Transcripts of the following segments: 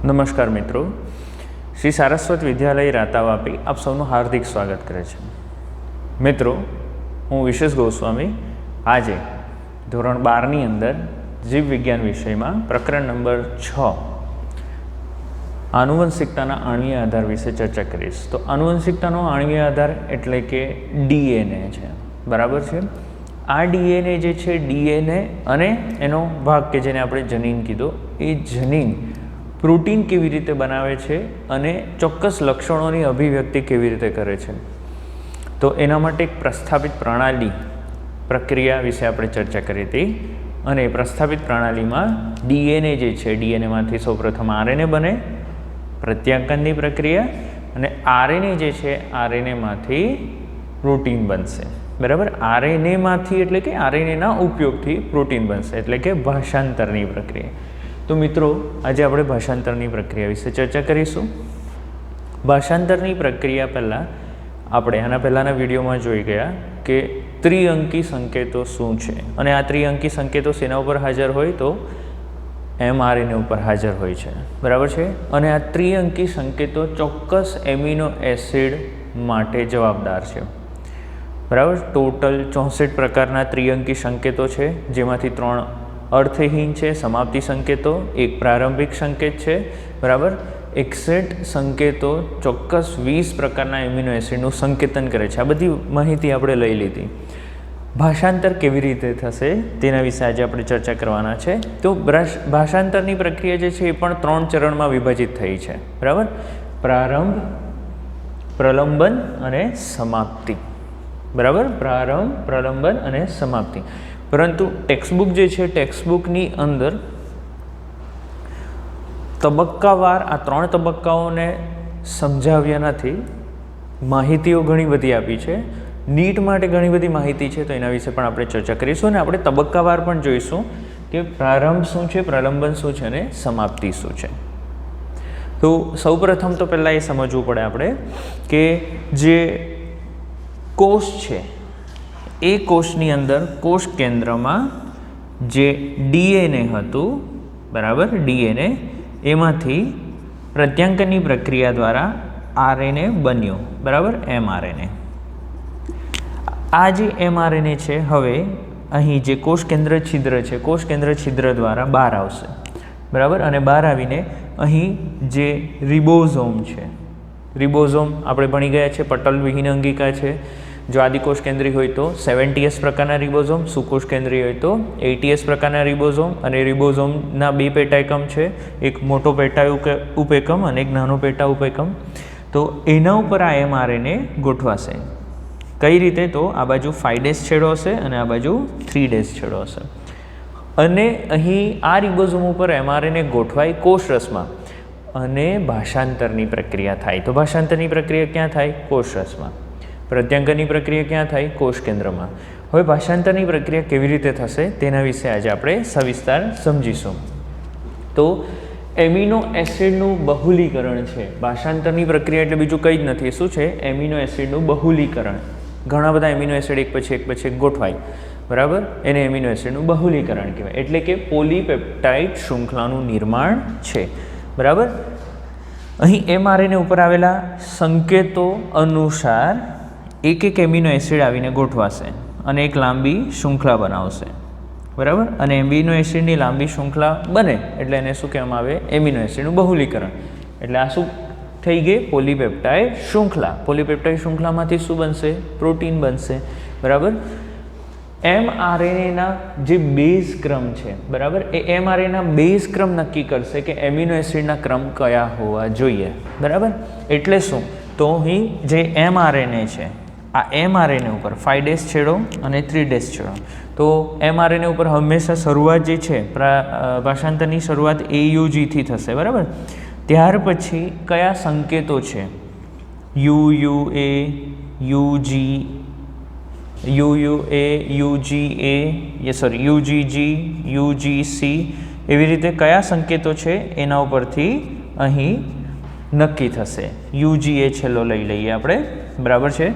નમસ્કાર મિત્રો, શ્રી સારસ્વત વિદ્યાલય રાતાવાપી આપ સૌનું હાર્દિક સ્વાગત કરે છે. મિત્રો, હું વિશેષ ગોસ્વામી આજે ધોરણ 12ની અંદર જીવ વિજ્ઞાન વિષયમાં પ્રકરણ નંબર 6 આનુવંશિકતાના આણ્વીય આધાર વિશે ચર્ચા કરીશ. તો આનુવંશિકતાનો આણ્વીય આધાર એટલે કે ડીએનએ છે, બરાબર છે. આ ડીએનએ જે છે, ડીએનએ અને એનો ભાગ કે જેને આપણે જનીન કીધો, એ જનીન પ્રોટીન કેવી રીતે બનાવે છે અને ચોક્કસ લક્ષણોની અભિવ્યક્તિ કેવી રીતે કરે છે, તો એના માટે એક પ્રસ્થાપિત પ્રણાલી પ્રક્રિયા વિશે આપણે ચર્ચા કરી હતી. અને પ્રસ્થાપિત પ્રણાલીમાં ડીએનએ જે છે, ડીએનએમાંથી સૌપ્રથમ આરએનએ બને, પ્રત્યાંકનની પ્રક્રિયા, અને આરએનએ જે છે, આરએનએમાંથી પ્રોટીન બનશે, બરાબર. આરએનએમાંથી એટલે કે આરએનએના ઉપયોગથી પ્રોટીન બનશે, એટલે કે ભાષાંતરની પ્રક્રિયા. તો મિત્રો, આજે આપણે ભાષાંતરની પ્રક્રિયા વિશે ચર્ચા કરીશું. ભાષાંતરની પ્રક્રિયા પહેલાં આપણે આના પહેલાંના વિડીયોમાં જોઈ ગયા કે ત્રિઅંકી સંકેતો શું છે, અને આ ત્રિઅંકી સંકેતો શેના ઉપર હાજર હોય, તો એમઆરએનએ ઉપર હાજર હોય છે, બરાબર છે. અને આ ત્રિઅંકી સંકેતો ચોક્કસ એમિનો એસિડ માટે જવાબદાર છે, બરાબર. ટોટલ 64 પ્રકારના ત્રિઅંકી સંકેતો છે, જેમાંથી 3 અર્થહીન છે, સમાપ્તિ સંકેતો, એક પ્રારંભિક સંકેત છે, બરાબર. 61 સંકેતો ચોક્કસ 20 પ્રકારના એમિનો એસિડનું સંકેતન કરે છે. આ બધી માહિતી આપણે લઈ લીધી. ભાષાંતર કેવી રીતે થશે તેના વિશે આજે આપણે ચર્ચા કરવાના છે. તો ભાષાંતરની પ્રક્રિયા જે છે એ પણ 3 ચરણમાં વિભાજિત થઈ છે, બરાબર. પ્રારંભ, પ્રલંબન અને સમાપ્તિ, બરાબર. પ્રારંભ, પ્રલંબન અને સમાપ્તિ. પરંતુ ટેક્સ્ટબુક જે છે, ટેક્સ્ટબુકની અંદર તબક્કાવાર આ 3 તબક્કાઓને સમજાવ્યા નથી. માહિતીઓ ઘણી બધી આપી છે. નીટ માટે ઘણી બધી માહિતી છે, તો એના વિશે પણ આપણે ચર્ચા કરીશું. અને આપણે તબક્કાવાર પણ જોઈશું કે પ્રારંભ શું છે, પ્રલંબન શું છે અને સમાપ્તિ શું છે. તો સૌપ્રથમ તો પહેલાં એ સમજવું પડે આપણે કે જે કોષ છે, એ કોષની અંદર કોષ કેન્દ્રમાં જે ડીએનએ હતું, બરાબર, ડીએનએ, એમાંથી પ્રત્યાંકનની પ્રક્રિયા દ્વારા આરએનએ બન્યો, બરાબર, એમઆરએનએ. આ જે એમઆરએનએ છે, હવે અહીં જે કોષ કેન્દ્ર છિદ્ર છે, કોષ કેન્દ્ર છિદ્ર દ્વારા બહાર આવશે, બરાબર. અને બહાર આવીને અહીં જે રિબોઝોમ છે, રિબોઝોમ આપણે ભણી ગયા છે, પટલ વિહીન અંગિકા છે. જો આદિકોષ કેન્દ્રી હોય તો 70S પ્રકારના રિબોઝોમ, સુકોષ કેન્દ્રી હોય તો 80S પ્રકારના રિબોઝોમ. અને રિબોઝોમના 2 પેટા એકમ છે, એક મોટો પેટા ઉપેકમ અને એક નાનો પેટા ઉપેકમ. તો એના ઉપર આ એમઆરએનએ ગોઠવાશે. કઈ રીતે? તો આ બાજુ 5' છેડો હશે અને આ બાજુ 3' છેડો હશે. અને અહીં આ રિબોઝોમ ઉપર એમઆરએનએ ગોઠવાય કોષરસમાં અને ભાષાંતરની પ્રક્રિયા થાય. તો ભાષાંતરની પ્રક્રિયા ક્યાં થાય? કોષરસમાં. પ્રત્યાંકનની પ્રક્રિયા ક્યાં થાય? કોષ કેન્દ્રમાં. હવે ભાષાંતરની પ્રક્રિયા કેવી રીતે થશે તેના વિશે આજે આપણે સવિસ્તાર સમજીશું. તો એમિનો એસિડનું બહુલીકરણ છે. ભાષાંતરની પ્રક્રિયા એટલે બીજું કંઈ જ નથી. શું છે? એમિનો એસિડનું બહુલીકરણ. ઘણા બધા એમિનો એસિડ એક પછી એક ગોઠવાય, બરાબર, એને એમિનો એસિડનું બહુલીકરણ કહેવાય. એટલે કે પોલીપેપ્ટાઇડ શૃંખલાનું નિર્માણ છે, બરાબર. અહીં એમઆરએનએ ઉપર આવેલા સંકેતો અનુસાર એક એમિનો એસિડ આવીને ગોઠવાશે અને એક લાંબી શૃંખલા બનાવશે, બરાબર. અને એમિનો એસિડની લાંબી શૃંખલા બને એટલે એને શું કહેવામાં આવે? એમિનો એસિડનું બહુલીકરણ. એટલે આ શું થઈ ગઈ? પોલીપેપ્ટાઇડ શૃંખલા. પોલીપેપ્ટાઇડ શૃંખલામાંથી શું બનશે? પ્રોટીન બનશે, બરાબર. એમઆરએનએના જે બેઝ ક્રમ છે, બરાબર, એ એમઆરએનએના બેઝ ક્રમ નક્કી કરશે કે એમિનો એસિડના ક્રમ કયા હોવા જોઈએ, બરાબર. એટલે શું? તો અહીં જે એમઆરએનએ છે, આ એમઆરએનએ ઉપર 5' છેડો અને 3' છેડો. તો એમઆરએનએ ઉપર હંમેશા શરૂઆત જે છે, ભાષાંતરની શરૂઆત AUGથી થશે, બરાબર. ત્યાર પછી કયા સંકેતો છે? UUA, UGG, UGC, એવી રીતે કયા સંકેતો છે એના ઉપરથી અહીં નક્કી થશે. UGA છેલ્લો લઈ લઈએ આપણે, બરાબર છે.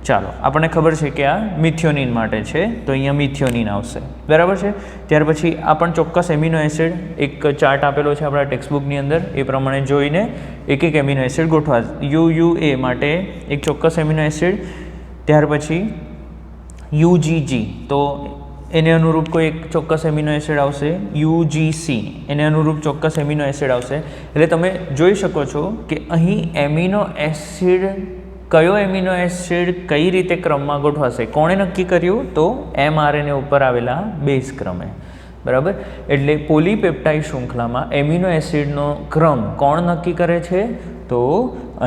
ચાલો આપણને ખબર છે કે આ મિથિયોનિન માટે છે, તો અહીંયા મિથિયોનિન આવશે, બરાબર છે. ત્યાર પછી આ પણ ચોક્કસ એમિનો એસિડ એક ચાર્ટ આપેલો છે આપણા ટેક્સ્ટબુકની અંદર, એ પ્રમાણે જોઈને એક એક એમિનો એસિડ ગોઠવા. UUA માટે એક ચોક્કસ એમિનો એસિડ, ત્યાર પછી UGG તો એને અનુરૂપ કોઈ એક ચોક્કસ એમિનો એસિડ આવશે, UGC એને અનુરૂપ ચોક્કસ એમિનો એસિડ આવશે. એટલે તમે જોઈ શકો છો કે અહીં એમિનો એસિડ કયો એમિનો એસિડ કઈ રીતે ક્રમમાં ગોઠવાશે કોણે નક્કી કર્યું? તો mRNA ઉપર આવેલા બેઝ ક્રમે, બરાબર. એટલે પોલીપેપ્ટાઇડ શૃંખલામાં એમિનો એસિડનો ક્રમ કોણ નક્કી કરે છે? તો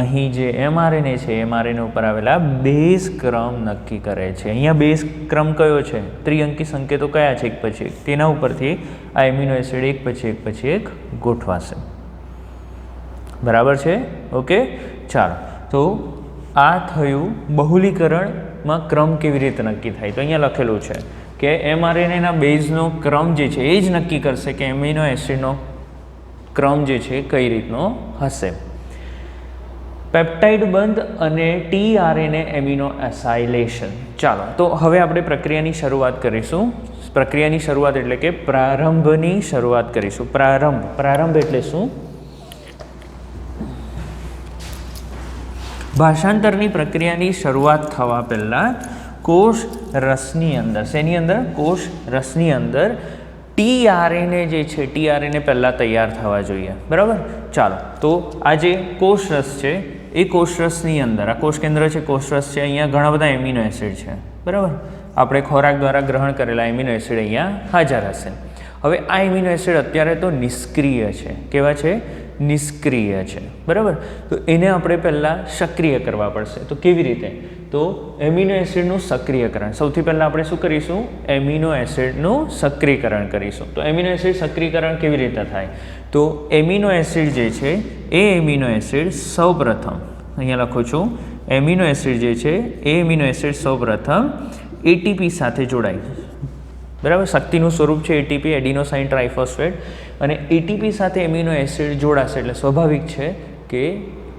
અહીં જે mRNA છે mRNA ઉપર આવેલા બેઝ ક્રમ નક્કી કરે છે. અહીંયા બેઝ ક્રમ કયો છે? ત્રિઅંકી સંકેતો કયા છે એક પછી એક, તેના ઉપરથી આ એમિનો એસિડ એક પછી એક ગોઠવાશે, બરાબર છે. ઓકે, ચાલો. તો આ થયું બહુલીકરણમાં ક્રમ કેવી રીતે નક્કી થાય. તો અહીંયા લખેલું છે કે mRNAના બેઝનો ક્રમ જે છે એ જ નક્કી કરશે કે એમિનો એસિડનો ક્રમ જે છે કઈ રીતનો હશે. પેપ્ટાઇડ બંધ અને tRNA એમિનો એસાઇલેશન. ચાલો, તો હવે આપણે પ્રક્રિયાની શરૂઆત કરીશું. પ્રક્રિયાની શરૂઆત એટલે કે પ્રારંભની શરૂઆત કરીશું. પ્રારંભ એટલે શું? ભાષાંતરની પ્રક્રિયાની શરૂઆત થવા પહેલાં કોષ રસની અંદર, શેની અંદર? કોષ રસની અંદર tRNA જે છે tRNA પહેલાં તૈયાર થવા જોઈએ, બરાબર. ચાલો, તો આ જે કોષરસ છે એ કોષરસની અંદર, આ કોષ કેન્દ્ર છે, કોષરસ છે, અહીંયા ઘણા બધા એમિનો એસિડ છે, બરાબર. આપણે ખોરાક દ્વારા ગ્રહણ કરેલા એમિનો એસિડ અહીંયા હાજર હશે. હવે આ એમિનો એસિડ અત્યારે તો નિષ્ક્રિય છે. કેવા છે? નિષ્ક્રિય છે, બરાબર. તો એને આપણે પહેલાં સક્રિય કરવા પડશે. તો કેવી રીતે? તો એમિનો એસિડનું સક્રિયકરણ. સૌથી પહેલાં આપણે શું કરીશું? એમિનો એસિડનું સક્રિયકરણ કરીશું. તો એમિનો એસિડ સક્રિયકરણ કેવી રીતે થાય? તો એમિનો એસિડ જે છે એ એમિનો એસિડ સૌપ્રથમ, અહીંયા લખું છું, એમિનો એસિડ જે છે એ એમિનો એસિડ સૌપ્રથમ એટીપી સાથે જોડાય, બરાબર. શક્તિનું સ્વરૂપ છે એટીપી, એડિનોસાઇન ટ્રાઇફોસ્ફેટ. અને એટીપી સાથે એમિનો એસિડ જોડાશે એટલે સ્વાભાવિક છે કે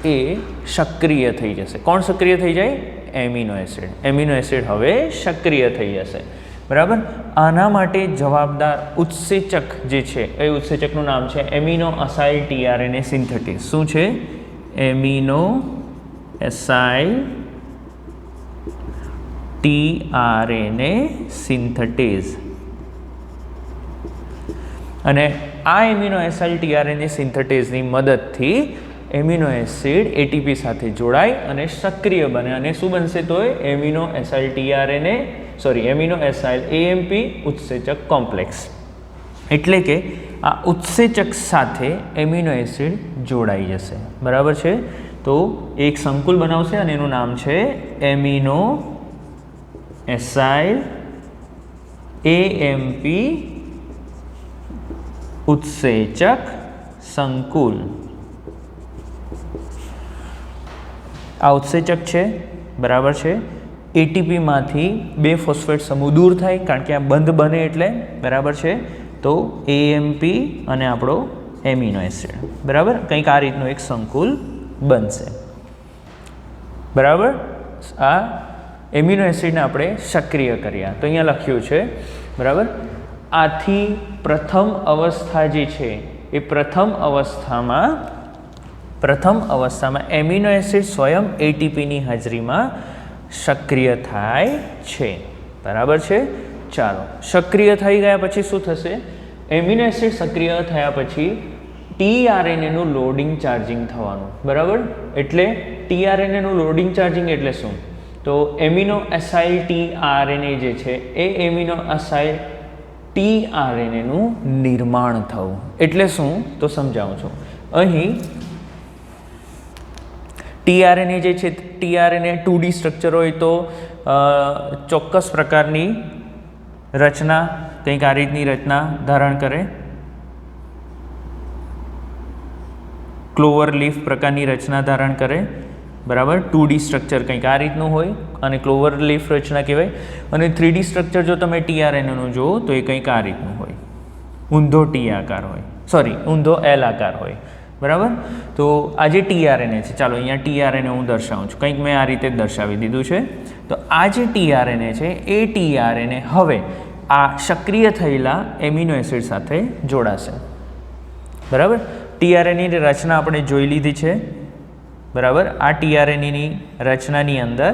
એ સક્રિય થઈ જશે. કોણ સક્રિય થઈ જાય? Amino acid. એમિનો એસિડ હવે સક્રિય થઈ જશે, બરાબર. આના માટે જવાબદાર ઉત્સેચક જે છે એ ઉત્સેચકનું નામ છે એમિનો અસાઇલ tRNA સિન્થેટીઝ. શું છે? Amino acyl tRNA સિન્થેટીઝ. અને આ એમિનો એસાઇલ tRNA સિન્થેટીઝની મદદથી એમિનો એસિડ એટીપી સાથે જોડાય અને સક્રિય બને. અને શું બનશે? તો એમિનો એસાઇલ AMP ઉત્સેચક કોમ્પ્લેક્સ. એટલે કે આ ઉત્સેચક સાથે એમિનો એસિડ જોડાઈ જશે, બરાબર છે. તો એક સંકુલ બનાવશે અને એનું નામ છે એમિનો એસાઇલ AMP ઉત્સેચક સંકુલ. આ ઉત્સેચક છે, બરાબર છે. એટીપીમાંથી 2 ફોસ્ફેટ સમૂહ દૂર થાય, કારણ કે આ બંધ બને એટલે, બરાબર છે. તો AMP અને આપણો એમિનો એસિડ, બરાબર, કંઈક આ રીતનું એક સંકુલ બનશે, બરાબર. આ એમિનો એસિડને આપણે સક્રિય કર્યા. તો અહીંયા લખ્યું છે, બરાબર. આથી પ્રથમ અવસ્થા જે છે એ પ્રથમ અવસ્થામાં એમિનો એસિડ સ્વયં એટીપીની હાજરીમાં સક્રિય થાય છે, બરાબર છે. ચાલો, સક્રિય થઈ ગયા પછી શું થશે? એમિનો એસિડ સક્રિય થયા પછી tRNAનું લોડિંગ ચાર્જિંગ થવાનું, બરાબર. એટલે tRNAનું લોડિંગ ચાર્જિંગ એટલે શું? તો એમિનો એસાઇલ tRNA જે છે એ એમિનો એસાઇલ tRNAનું નિર્માણ થવું. એટલે શું? તો સમજાવું છું. અહીં tRNA જે છે, tRNA 2D સ્ટ્રક્ચર હોય તો ચોક્કસ પ્રકારની રચના, કંઈક આ રીતની રચના ધારણ કરે. ક્લોવર લીફ પ્રકારની રચના ધારણ કરે, બરાબર. 2D સ્ટ્રક્ચર કંઈક આ રીતનું હોય અને ક્લોવર લીફ રચના કહેવાય. અને 3D સ્ટ્રક્ચર જો તમે tRNAનું જુઓ તો એ કંઈક આ રીતનું હોય, ઊંધો T આકાર હોય, ઊંધો L આકાર હોય, બરાબર. તો આ જે tRNA છે, ચાલો અહીંયા tRNA હું દર્શાવું છું, કંઈક મેં આ રીતે જ દર્શાવી દીધું છે. તો આ જે ટીઆરએનએ છે એ ટીઆરએનએ હવે આ સક્રિય થયેલા એમિનો એસિડ સાથે જોડાશે. બરાબર. ટીઆરએનએની રચના આપણે જોઈ લીધી છે. બરાબર. આ ટીઆરએનએની રચનાની અંદર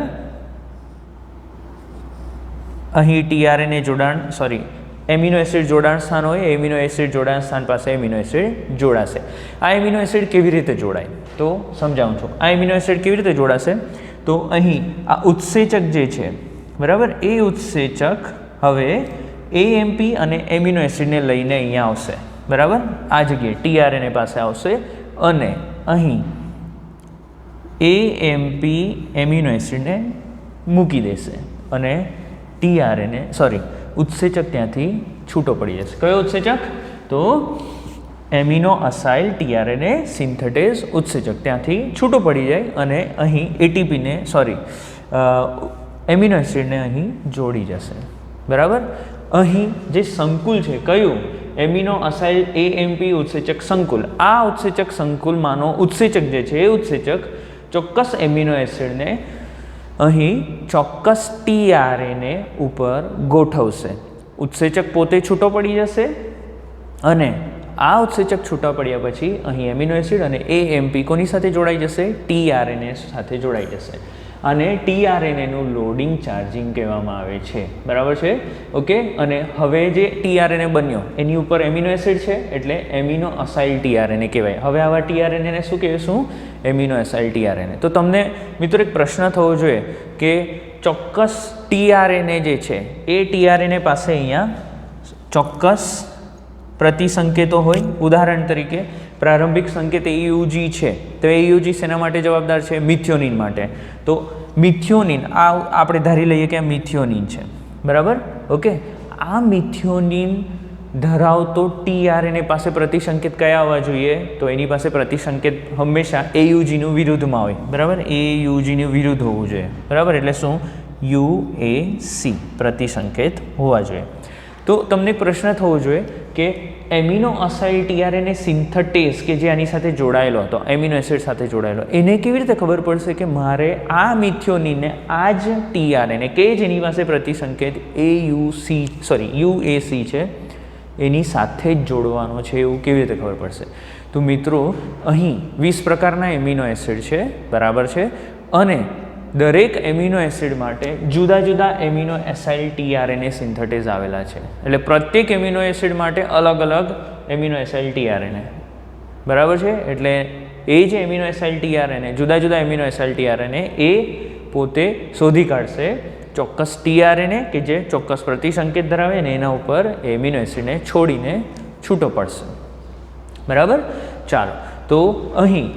અહીં ટીઆરએનએ જોડાણ એમિનો એસિડ જોડાણ સ્થાન હોય, એમિનો એસિડ જોડાણ સ્થાન પાસે એમિનો એસિડ જોડાશે. આ એમિનો એસિડ કેવી રીતે જોડાય તો સમજાવું છું. આ એમિનો એસિડ કેવી રીતે જોડાશે તો અહીં આ ઉત્સેચક જે છે, બરાબર, એ ઉત્સેચક હવે એએમપી અને એમિનો એસિડને લઈને અહીંયા આવશે. બરાબર. આ જગ્યાએ ટીઆરએનએ પાસે આવશે અને અહીં એએમપી એમિનો એસિડને મૂકી દેશે અને ટીઆરએનએ ઉત્સેચક ત્યાંથી છૂટો પડી જશે. કયો ઉત્સેચક તો એમિનો અસાઇલ ટીઆરએનએ સિન્થેટેઝ ઉત્સેચક ત્યાંથી છૂટો પડી જાય અને અહીં એટીપીને એમિનો એસિડને અહીં જોડી જશે. બરાબર. અહીં જે સંકુલ છે કયું એમિનો અસાઇલ એએમપી ઉત્સેચક સંકુલ, આ ઉત્સેચક સંકુલમાંનો ઉત્સેચક જે છે એ ઉત્સેચક ચોક્કસ એમિનો એસિડને અહીં ચોક્કસ ટીઆરએનએ ઉપર ગોઠવશે. ઉત્સેચક પોતે છૂટો પડી જશે અને આ ઉત્સેચક છૂટા પડ્યા પછી અહીં એમિનો એસિડ અને એએમપી કોની સાથે જોડાઈ જશે? ટીઆરએનએ સાથે જોડાઈ જશે. અને ટીઆરએનએનું લોડિંગ ચાર્જિંગ કહેવામાં આવે છે. બરાબર છે. ઓકે. અને હવે જે ટીઆરએનએ બન્યો એની ઉપર એમિનો એસિડ છે એટલે એમિનો અસાઇલ ટીઆરએનએ કહેવાય. હવે આવા ટીઆરએનએને શું કહેશું? Amino acyl tRNA. તો તમને મિત્રો એક પ્રશ્ન થવો જોઈએ કે ચોક્કસ ટીઆરએનએ જે છે એ ટીઆરએનએ પાસે અહીંયા ચોક્કસ પ્રતિસંકેતો હોય. ઉદાહરણ તરીકે પ્રારંભિક સંકેત એયુજી છે તો એયુજી શેના માટે જવાબદાર છે? મિથિયોનિન માટે. તો મિથિયોનિન આ આપણે ધારી લઈએ કે આ મિથિયોનિન છે. બરાબર. ઓકે. આ મિથિયોનિન ધરાવતો ટીઆરએનએ પાસે પ્રતિસંકેત કયા આવવા જોઈએ? તો એની પાસે પ્રતિસંકેત હંમેશા એયુજીનું વિરુદ્ધમાં હોય. બરાબર. એયુજીનું વિરુદ્ધ હોવું જોઈએ. બરાબર. એટલે શું? યુએસી પ્રતિસંકેત હોવા જોઈએ. તો તમને પ્રશ્ન થવો જોઈએ કે એમિનો અસાઇલ ટીઆરએનએ સિન્થેટેઝ કે જે આની સાથે જોડાયેલો હતો, એમિનો એસિડ સાથે જોડાયેલો, એને કેવી રીતે ખબર પડશે કે મારે આ મિથિયોનિનને આ જ ટીઆરએનએ કે જેની પાસે પ્રતિસંકેત યુએસી છે એની સાથે જ જોડવાનો છે એવું કેવી રીતે ખબર પડશે? તો મિત્રો અહીં 20 પ્રકારના એમિનો એસિડ છે. બરાબર છે. અને દરેક એમિનો એસિડ માટે જુદા જુદા એમિનો એસાઇલ ટીઆરએનએ સિન્થેટેઝ આવેલા છે. એટલે પ્રત્યેક એમિનો એસિડ માટે અલગ અલગ એમિનો એસાઇલ ટીઆરએનએ. બરાબર છે. એટલે એ જે એમિનો એસાઇલ ટીઆરએનએ જુદા જુદા એમિનો એસાઇલ ટીઆરએનએ એ પોતે શોધી કાઢશે ચોક્કસ ટીઆરએનએ કે જે ચોક્કસ પ્રતિસંકેત ધરાવે ને એના ઉપર એમિનો એસિડને છોડીને છૂટો પડશે. બરાબર. ચાલો. તો અહીં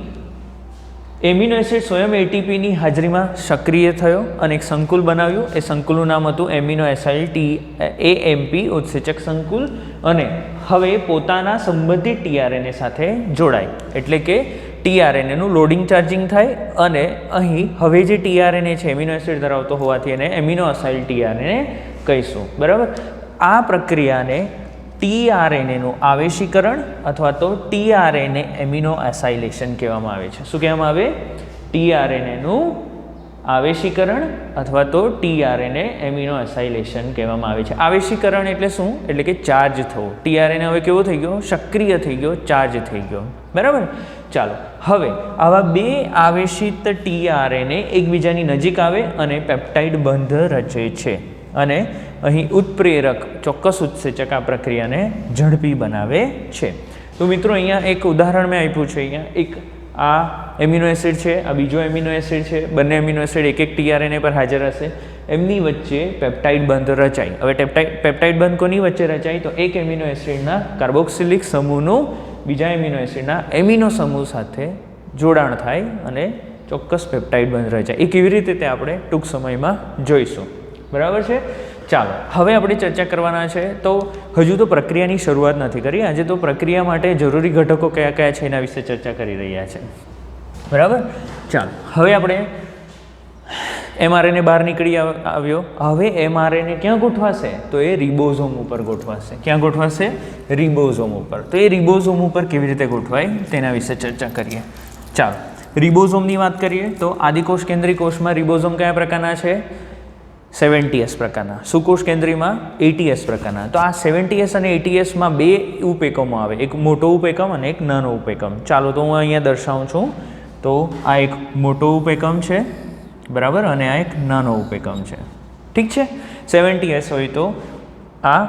એમિનો એસિડ સ્વયં એટીપીની હાજરીમાં સક્રિય થયો અને એક સંકુલ બનાવ્યું. એ સંકુલનું નામ હતું એમિનો એસાઇલ એએમપી ઉત્સેચક સંકુલ અને હવે પોતાના સંબંધિત ટીઆરએનએ સાથે જોડાય. એટલે કે ટીઆરએનએનું લોડિંગ ચાર્જિંગ થાય અને અહીં હવે જે ટીઆરએનએ છે એમિનો એસિડ ધરાવતો હોવાથી એને એમિનો અસાઇલ ટીઆરએનએ કહીશું. બરાબર. આ પ્રક્રિયાને ટીઆરએનએનું આવેશીકરણ અથવા તો ટીઆરએનએ એમિનો એસાઇલેશન કહેવામાં આવે છે. શું કહેવામાં આવે? ટીઆરએનએનું આવેશીકરણ અથવા તો ટીઆરએનએ એમિનો એસાઇલેશન કહેવામાં આવે છે. આવેશીકરણ એટલે શું? એટલે કે ચાર્જ થવું. ટીઆરએનએ હવે કેવો થઈ ગયો? સક્રિય થઈ ગયો, ચાર્જ થઈ ગયો. બરાબર. ચાલો. હવે આવા બે આવેશિત ટીઆરએનએ એકબીજાની નજીક આવે અને પેપ્ટાઇડ બંધ રચે છે અને અહીં ઉત્પ્રેરક ચોક્કસ ઉત્સેચક આ પ્રક્રિયાને ઝડપી બનાવે છે. તો મિત્રો અહીંયા એક ઉદાહરણ મેં આપ્યું છે. અહીંયા એક આ એમિનો એસિડ છે, આ બીજો એમિનો એસિડ છે. બંને એમિનો એસિડ એક એક ટીઆરએનએ પર હાજર હશે. એમની વચ્ચે પેપ્ટાઇડ બંધ રચાય. હવે પેપ્ટાઇડ બંધ કોની વચ્ચે રચાય? તો એક એમિનો એસિડના કાર્બોક્સિલિક સમૂહનું બીજા એમિનો એસિડના એમિનો સમૂહ સાથે જોડાણ થાય અને ચોક્કસ પેપ્ટાઇડ બંધ રચાય. એ કેવી રીતે તે આપણે ટૂંક સમયમાં જોઈશું. બરાબર છે. ચાલો. હવે આપણે ચર્ચા કરવાના છે. તો હજુ તો પ્રક્રિયાની શરૂઆત નથી કરી. આજે તો પ્રક્રિયા માટે જરૂરી ઘટકો કયા કયા છે એના વિશે ચર્ચા કરી રહ્યા છે. બરાબર. ચાલો. હવે આપણે એમઆરએનએ બહાર નીકળી આવ્યો. હવે એમઆરએનએ ક્યાં ગોઠવાશે? તો એ રિબોઝોમ ઉપર ગોઠવાશે. ક્યાં ગોઠવાશે? રિબોઝોમ ઉપર. તો એ રિબોઝોમ ઉપર કેવી રીતે ગોઠવાય તેના વિશે ચર્ચા કરીએ. ચાલો. રિબોઝોમની વાત કરીએ તો આદિકોષ કેન્દ્રીય કોષમાં રિબોઝોમ કયા પ્રકારના છે? 70S પ્રકારના, સુકોષ કેન્દ્રીમાં 80S પ્રકારના. તો આ 70S અને 80Sમાં બે ઉપએકમો આવે, એક મોટો ઉપએકમ અને એક નાનો ઉપએકમ. ચાલો તો હું અહીંયા દર્શાવું છું. તો આ એક મોટો ઉપએકમ છે, બરાબર, અને આ એક નાનો ઉપએકમ છે. ઠીક છે. 70S હોય તો આ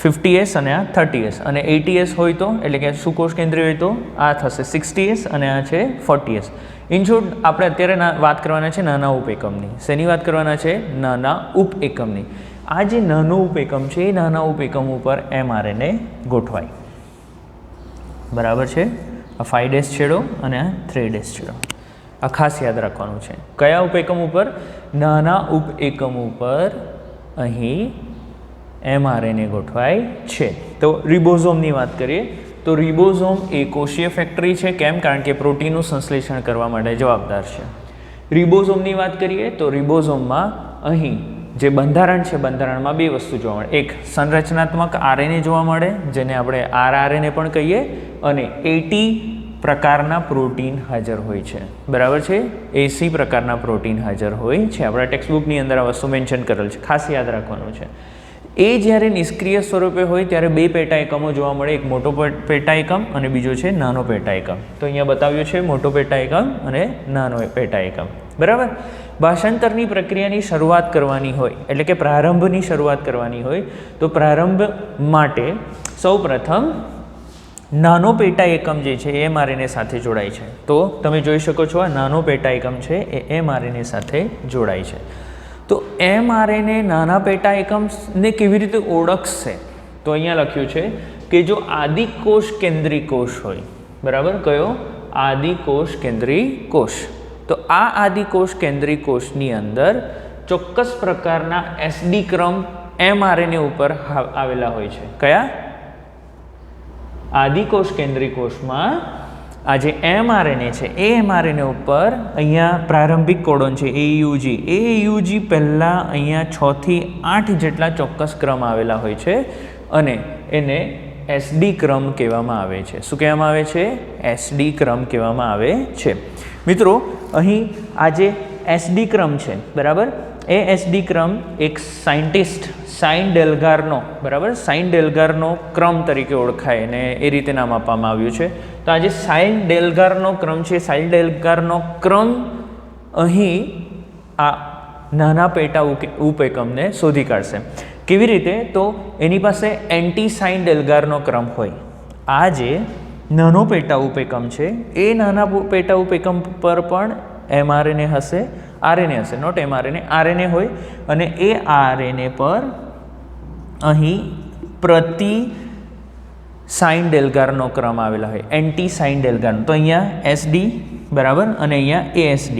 50S અને આ 30S, અને 80S હોય તો એટલે કે સુકોષ કેન્દ્રી હોય તો આ થશે 60S અને આ છે 40S. ઇન શોર્ટ આપણે અત્યારે વાત કરવાના છે નાના ઉપએકમની. શેની વાત કરવાના છે? નાના ઉપએકમની. આ જે નાનો ઉપએકમ છે એ નાના ઉપએકમ ઉપર mRNA ગોઠવાય, બરાબર છે. આ 5' છેડો અને આ 3' છેડો, આ ખાસ યાદ રાખવાનું છે. કયા ઉપએકમ ઉપર? નાના ઉપએકમ ઉપર અહીં mRNA ગોઠવાય છે. તો રિબોઝોમની વાત કરીએ તો રિબોઝોમ એ કોષીય ફેક્ટરી છે. કેમ? કારણ કે પ્રોટીનનું સંશ્લેષણ કરવા માટે જવાબદાર છે. રિબોઝોમની વાત કરીએ તો રિબોઝોમમાં અહીં જે બંધારણ છે, બંધારણમાં બે વસ્તુ જોવા મળે. એક સંરચનાત્મક RNA જોવા મળે, જેને આપણે rRNA પણ કહીએ, અને 80 પ્રકારના પ્રોટીન હાજર હોય છે, બરાબર છે. 80 પ્રકારના પ્રોટીન હાજર હોય છે. આપણા ટેક્સ્ટબુકની અંદર આ વસ્તુ મેન્શન કરેલ છે, ખાસ યાદ રાખવાનું છે. એ જ્યારે નિષ્ક્રિય સ્વરૂપે હોય ત્યારે બે પેટા એકમો જોવા મળે, એક મોટો પેટા એકમ અને બીજો છે નાનો પેટા એકમ. તો અહીંયા બતાવ્યું છે મોટો પેટા એકમ અને નાનો પેટા એકમ, બરાબર. ભાષાંતરની પ્રક્રિયાની શરૂઆત કરવાની હોય એટલે કે પ્રારંભની શરૂઆત કરવાની હોય તો પ્રારંભ માટે સૌપ્રથમ નાનો પેટા એકમ જે છે એ mRNA સાથે જોડાય છે. તો તમે જોઈ શકો છો આ નાનો પેટા એકમ છે એ mRNA સાથે જોડાય છે. તો mRNA નાના પેટા એકમને કેવી રીતે ઓળખશે? તો અહીંયા લખ્યું છે કે જો આદિકોષ કેન્દ્રી કોષ હોય, બરાબર, કયો? આદિકોષ કેન્દ્રી કોષ. તો આ આદિકોષ કેન્દ્રી કોષની અંદર ચોક્કસ પ્રકારના SD ક્રમ mRNA ઉપર આવેલા હોય છે. કયા? આદિકોષ કેન્દ્રી કોષમાં આ જે mRNA છે એ mRNA ઉપર અહીંયા પ્રારંભિક કોડોન છે AUG પહેલાં અહીંયા 6 થી 8 જેટલા ચોક્કસ ક્રમ આવેલા હોય છે અને એને SD ક્રમ કહેવામાં આવે છે. શું કહેવામાં આવે છે? SD ક્રમ કહેવામાં આવે છે. મિત્રો અહીં આ જે SD ક્રમ છે, બરાબર, એ SD ક્રમ એક સાયન્ટિસ્ટ સાઇન ડેલ્ગારનો, બરાબર, સાઇન ડેલ્ગારનો ક્રમ તરીકે ઓળખાય અને એ રીતે નામ આપવામાં આવ્યું છે. તો આ જે સાઇન ડેલ્ગારનો ક્રમ છે, સાઇન ડેલ્ગારનો ક્રમ અહીં આ નાના પેટા ઉપએકમને શોધી કાઢશે. કેવી રીતે? તો એની પાસે એન્ટી સાઇન ડેલ્ગારનો ક્રમ હોય. આ જે નાનો પેટા ઉપએકમ છે એ નાના પેટા ઉપએકમ પર પણ mRNA હશે, RNA હશે, નોટ mRNA, RNA હોય અને એ RNA પર અહીં પ્રતિ સાઇન ડેલ્ગારનો ક્રમ આવેલા હોય, એન્ટી સાઇન ડેલ્ગારનો. તો અહીંયા SD, બરાબર, અને અહીંયા ASD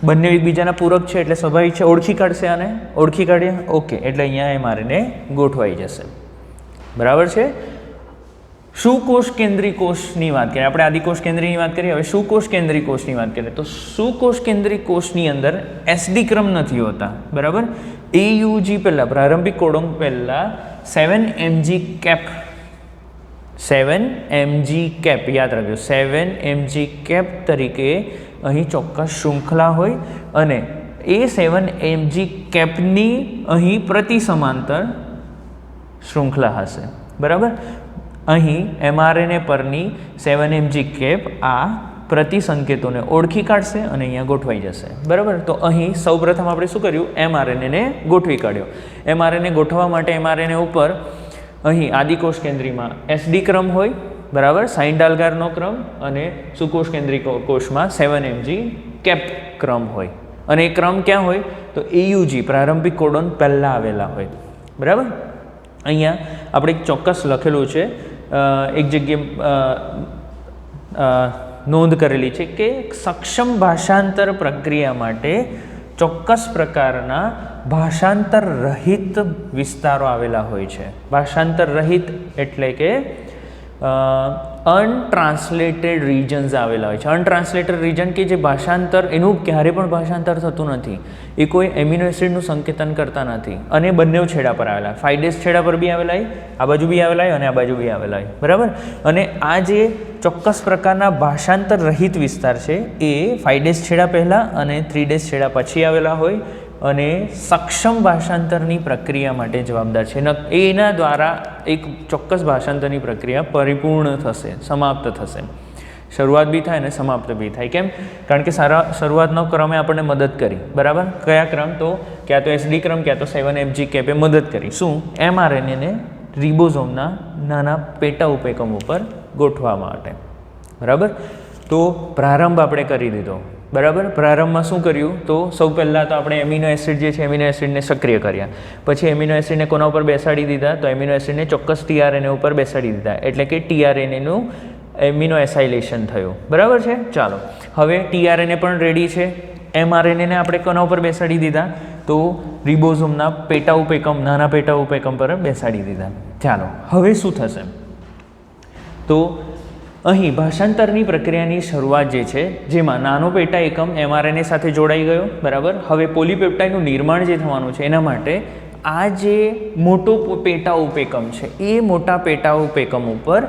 બંને એકબીજાના પૂરક છે એટલે સ્વાભાવિક છે ઓળખી કાઢશે. અને ઓળખી કાઢીએ, ઓકે, એટલે અહીંયા mRNA ગોઠવાઈ જશે, બરાબર છે. સુકોષ કેન્દ્રી કોષની વાત કરીએ, આપણે આદિકોષ કેન્દ્રીની વાત કરીએ, હવે સુકોષ કેન્દ્રી કોષની વાત કરીએ. તો સુકોષ કેન્દ્રી કોષની અંદર SD ક્રમ નથી હોતા, બરાબર. AUG પહેલાં, પ્રારંભિક કોડોન પહેલાં 7mg કેપ, 7mg કેપ યાદ રાખજો, 7mg કેપ તરીકે અહીં ચોક્કસ શૃંખલા હોય અને એ 7mg કેપની અહીં પ્રતિ સમાંતર શૃંખલા હશે, બરાબર. અહીં mRNA પરની 7mg કેપ આ પ્રતિ સંકેતોને ઓળખી કાઢશે અને અહીંયા ગોઠવાઈ જશે, બરાબર. તો અહીં સૌપ્રથમ આપણે શું કર્યું? mRNAને ગોઠવી કાઢ્યો. mRNA ગોઠવવા માટે mRNA ઉપર અહીં આદિકોષ કેન્દ્રીમાં SD ક્રમ હોય, બરાબર, સાઇન ડેલ્ગારનો ક્રમ, અને સુકોષ કેન્દ્રી કોષમાં 7mg કેપ ક્રમ હોય. અને એ ક્રમ ક્યાં હોય? તો AUG પ્રારંભિક કોડોન પહેલાં આવેલા હોય, બરાબર. અહીંયા આપણે એક ચોક્કસ લખેલું છે, એક જગ્યાએ નોંધ કરેલી છે કે સક્ષમ ભાષાંતર પ્રક્રિયા માટે ચોક્કસ પ્રકારના ભાષાંતર રહિત વિસ્તારો આવેલા હોય છે. ભાષાંતર રહિત એટલે કે અનટ્રાન્સલેટેડ રિજન્સ આવેલા હોય છે. અનટ્રાન્સલેટેડ રિજન કે જે ભાષાંતર, એનું ક્યારે પણ ભાષાંતર થતું નથી, એ કોઈ એમિનો એસિડનું સંકેતન કરતા નથી, અને બંને છેડા પર આવેલા, 5' છેડા પર બી આવેલા હોય, આ બાજુ બી આવેલા હોય અને આ બાજુ બી આવેલા હોય, બરાબર. અને આ જે ચોક્કસ પ્રકારના ભાષાંતર રહિત વિસ્તાર છે એ 5' છેડા પહેલાં અને 3' છેડા પછી આવેલા હોય અને સક્ષમ ભાષાંતરની પ્રક્રિયા માટે જવાબદાર છે. એના દ્વારા એક ચોક્કસ ભાષાંતરની પ્રક્રિયા પરિપૂર્ણ થશે, સમાપ્ત થશે. શરૂઆત બી થાય અને સમાપ્ત બી થાય. કેમ? કારણ કે શરૂઆતનો ક્રમે આપણને મદદ કરી, બરાબર. કયા ક્રમ? તો ક્યાં તો એસડી ક્રમ, ક્યાં તો 7FG કેપે મદદ કરી. શું? mRNAને રિબોઝોમના નાના પેટા ઉપેકમ ઉપર ગોઠવા માટે, બરાબર. તો પ્રારંભ આપણે કરી દીધો, બરાબર. પ્રારંભમાં શું કર્યું? તો સૌ પહેલાં તો આપણે એમિનો એસિડ જે છે એમિનો એસિડને સક્રિય કર્યા. પછી એમિનો એસિડને કોના ઉપર બેસાડી દીધા? તો એમિનો એસિડને ચોક્કસ ટીઆરએનએ ઉપર બેસાડી દીધા, એટલે કે ટીઆરએનએનું એમિનો એસાઇલેશન થયું, બરાબર છે. ચાલો, હવે ટીઆરએનએ પણ રેડી છે. એમઆરએનએને આપણે કોના ઉપર બેસાડી દીધા? તો રિબોઝોમના પેટા ઉપેકમ, નાના પેટા ઉપેકમ પર બેસાડી દીધા. ચાલો, હવે શું થશે? તો અહીં ભાષાંતરની પ્રક્રિયાની શરૂઆત જે છે, જેમાં નાનો પેટા એકમ એમઆરએનએ સાથે જોડાઈ ગયો, બરાબર. હવે પોલીપેપ્ટાઇડનું નિર્માણ જે થવાનું છે એના માટે આ જે મોટો પેટા ઉપેકમ છે એ મોટા પેટા ઉપેકમ ઉપર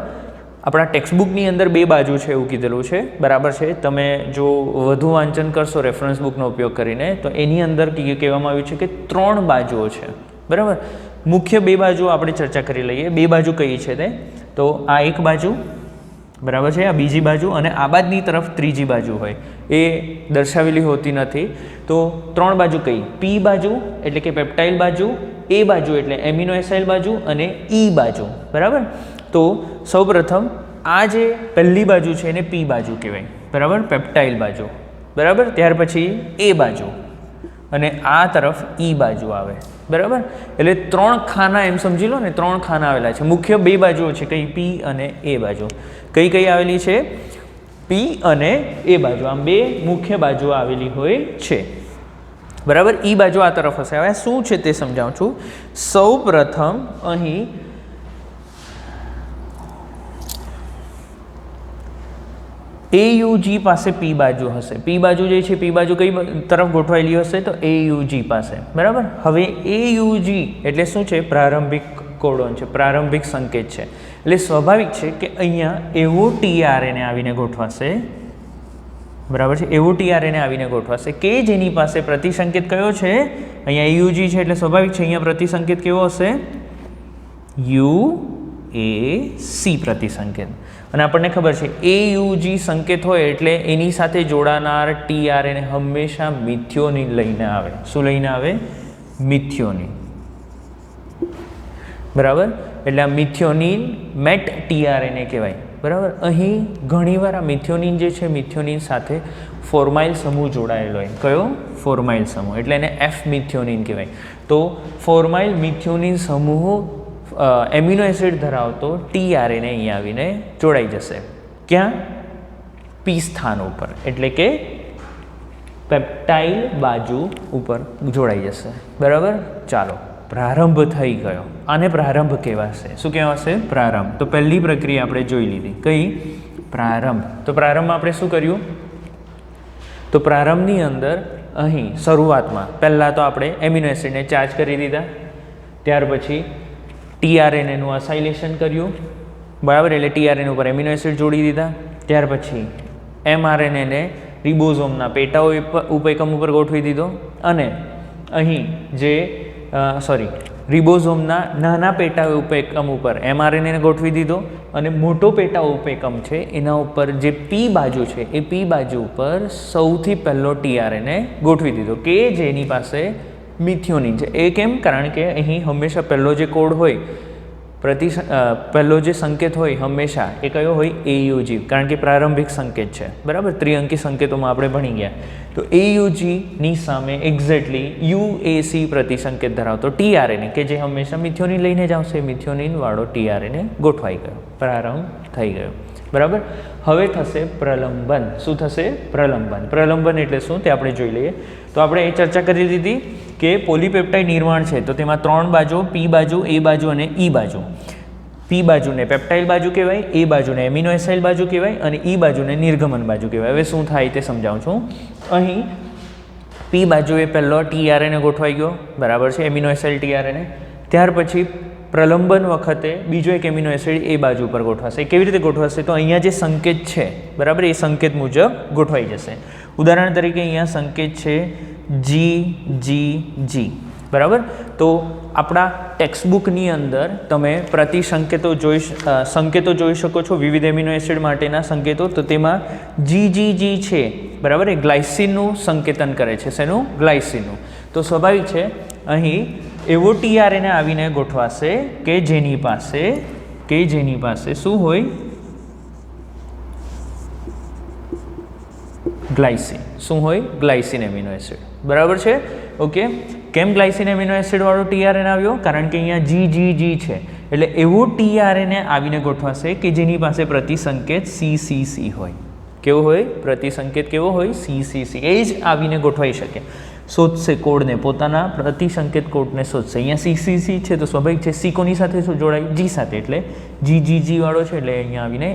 આપણા ટેક્સ્ટબુકની અંદર 2 બાજુ છે એવું કીધેલું છે, બરાબર છે. તમે જો વધુ વાંચન કરશો રેફરન્સ બુકનો ઉપયોગ કરીને તો એની અંદર કહેવામાં આવ્યું છે કે 3 બાજુઓ છે, બરાબર. મુખ્ય 2 બાજુઓ આપણે ચર્ચા કરી લઈએ. 2 બાજુ કઈ છે તે? તો આ એક બાજુ, બરાબર છે, આ બીજી બાજુ, અને આ બાજુની તરફ ત્રીજી બાજુ હોય એ દર્શાવેલી હોતી નથી. તો 3 બાજુ કઈ? પી બાજુ એટલે કે પેપ્ટાઇલ બાજુ, એ બાજુ એટલે એમિનો એસાઇલ બાજુ, અને ઈ બાજુ, બરાબર. તો સૌપ્રથમ આ જે પહેલી બાજુ છે એને પી બાજુ કહેવાય, બરાબર, પેપ્ટાઇલ બાજુ, બરાબર. ત્યાર પછી એ બાજુ અને આ તરફ ઈ બાજુ આવે, બરાબર. એટલે 3 ખાના એમ સમજી લો ને, 3 ખાના આવેલા છે. મુખ્ય 2 બાજુઓ છે, કઈ? પી અને એ બાજુ. કઈ કઈ આવેલી છે? પી અને એ બાજુ. આમ 2 મુખ્ય બાજુઓ આવેલી હોય છે, બરાબર. ઈ બાજુ આ તરફ હશે. હવે શું છે તે સમજાવું છું. સૌ પ્રથમ અહીં AUG પાસે પી બાજુ હશે. પી બાજુ જે છે, પી બાજુ કઈ તરફ ગોઠવાયેલી હશે? તો AUG પાસે, બરાબર. હવે AUG એટલે શું છે? પ્રારંભિક કોડોન છે, પ્રારંભિક સંકેત છે. એટલે સ્વાભાવિક છે કે અહીંયા એવો ટીઆરએનએ આવીને ગોઠવાશે, બરાબર છે, એવો ટીઆરએનએ આવીને ગોઠવાશે કે જેની પાસે પ્રતિસંકેત કયો છે? અહીંયા AUG છે એટલે સ્વાભાવિક છે અહીંયા પ્રતિસંકેત કેવો હશે? UAC પ્રતિસંકેત. અને આપણને ખબર છે AUG સંકેત હોય એટલે એની સાથે જોડાનાર ટીઆરએનએ હંમેશા મિથિયોનિન લઈને આવે. શું લઈને આવે? મિથિયોનિન, બરાબર. એટલે આ મિથિયોનિન મેટ ટીઆરએનએ કહેવાય, બરાબર. અહીં ઘણીવાર આ મિથિયોનિન જે છે, મિથિયોનિન સાથે ફોર્માઇલ સમૂહ જોડાયેલો હોય. કયો? ફોર્માઇલ સમૂહ, એટલે એને એફ મિથિયોનિન કહેવાય. તો ફોર્માઇલ મિથિયોનિન સમૂહ એમિનો એસિડ ધરાવતો ટીઆરએનએ અહીંયા આવીને જોડાઈ જશે. ક્યાં? પી સ્થાન ઉપર, એટલે કે પેપ્ટાઇલ બાજુ ઉપર જોડાઈ જશે, બરાબર. ચાલો, પ્રારંભ થઈ ગયો. આને પ્રારંભ કહેવાશે. શું કહેવાશે? પ્રારંભ. તો પહેલી પ્રક્રિયા આપણે જોઈ લીધી. કઈ? પ્રારંભ. તો પ્રારંભમાં આપણે શું કર્યું? તો પ્રારંભની અંદર અહીં શરૂઆતમાં પહેલાં તો આપણે એમિનો એસિડને ચાર્જ કરી દીધા, ત્યાર પછી ટીઆરએનએનું અસાઇલેશન કર્યું, બરાબર. એટલે ટીઆરએનએ ઉપર એમિનો એસિડ જોડી દીધા. ત્યાર પછી એમઆરએનએને રિબોઝોમના પેટા ઉપેકમ ઉપર ગોઠવી દીધો, અને અહીં જે રિબોઝોમના નાના પેટા ઉપેકમ ઉપર એમઆરએનએને ગોઠવી દીધો, અને મોટો પેટા ઉપેકમ છે એના ઉપર જે પી બાજુ છે એ પી બાજુ ઉપર સૌથી પહેલો ટીઆરએનએ ગોઠવી દીધો કે જેની પાસે મિથિયોનિન છે. એ કેમ? કારણ કે અહીં હંમેશા પહેલો જે કોડ હોય, પહેલો જે સંકેત હોય હંમેશા એ કયો હોય? AUG, કારણ કે પ્રારંભિક સંકેત છે, બરાબર. ત્રિઅંકી સંકેતોમાં આપણે ભણી ગયા. તો AUGની સામે એક્ઝેક્ટલી UAC પ્રતિસંકેત ધરાવતો ટીઆરએનએ કે જે હંમેશા મિથિયોનિન લઈને જ આવશે, મિથિયોનિન વાળો ટીઆરએનએ ગોઠવાઈ ગયો, પ્રારંભ થઈ ગયો, બરાબર. હવે થશે પ્રલંબન. શું થશે? પ્રલંબન. પ્રલંબન એટલે શું તે આપણે જોઈ લઈએ. તો આપણે એ ચર્ચા કરી દીધી કે પોલીપેપ્ટાઇડ નિર્માણ છે તો તેમાં 3 બાજુ, પી બાજુ, એ બાજુ અને ઈ બાજુ. પી બાજુને પેપ્ટાઇલ બાજુ કહેવાય, એ બાજુને એમિનો એસાઇલ બાજુ કહેવાય, અને ઈ બાજુને નિર્ગમન બાજુ કહેવાય. હવે શું થાય તે સમજાવું છું. અહીં પી બાજુએ પહેલો ટીઆરએનએ ગોઠવાઈ ગયો, બરાબર છે, એમિનો એસાઇલ ટીઆરએનએ. ત્યાર પછી પ્રલંબન વખતે બીજો એક એમિનો એસિડ એ બાજુ ઉપર ગોઠવાશે. કેવી રીતે ગોઠવાશે? તો અહીંયા જે સંકેત છે, બરાબર, એ સંકેત મુજબ ગોઠવાઈ જશે. ઉદાહરણ તરીકે અહીંયા સંકેત છે GGG, બરાબર. તો આપણા ટેક્સ્ટબુકની અંદર તમે સંકેતો જોઈ શકો છો, વિવિધ એમિનો એસિડ માટેના સંકેતો. તો તેમાં GGG છે, બરાબર, એ ગ્લાયસિનનું સંકેતન કરે છે. શેનું? ગ્લાયસિનનું. તો સ્વાભાવિક છે અહીં એવો tRNA આવીને ગોઠવાશે કે જેની પાસે શું હોય? ગ્લાયસિન. શું હોય? ગ્લાયસિન એમિનો એસિડ, બરાબર છે. ઓકે. કેમ ગ્લાયસિન એમિનો એસિડ વાળો tRNA આવ્યો? કારણ કે અહીંયા GGG છે, એટલે એવો tRNA આવીને ગોઠવાશે કે જેની પાસે પ્રતિસંકેત CCC હોય. કેવો હોય? પ્રતિસંકેત કેવો હોય? CCC. એ જ આવીને ગોઠવાઈ શકે, શોધશે કોડને, પોતાના પ્રતિસંકેત કોડને શોધશે. અહીંયા CCC છે તો સ્વાભાવિક છે C કોની સાથે શું જોડાય? G સાથે, એટલે GGG વાળો છે એટલે અહીંયા આવીને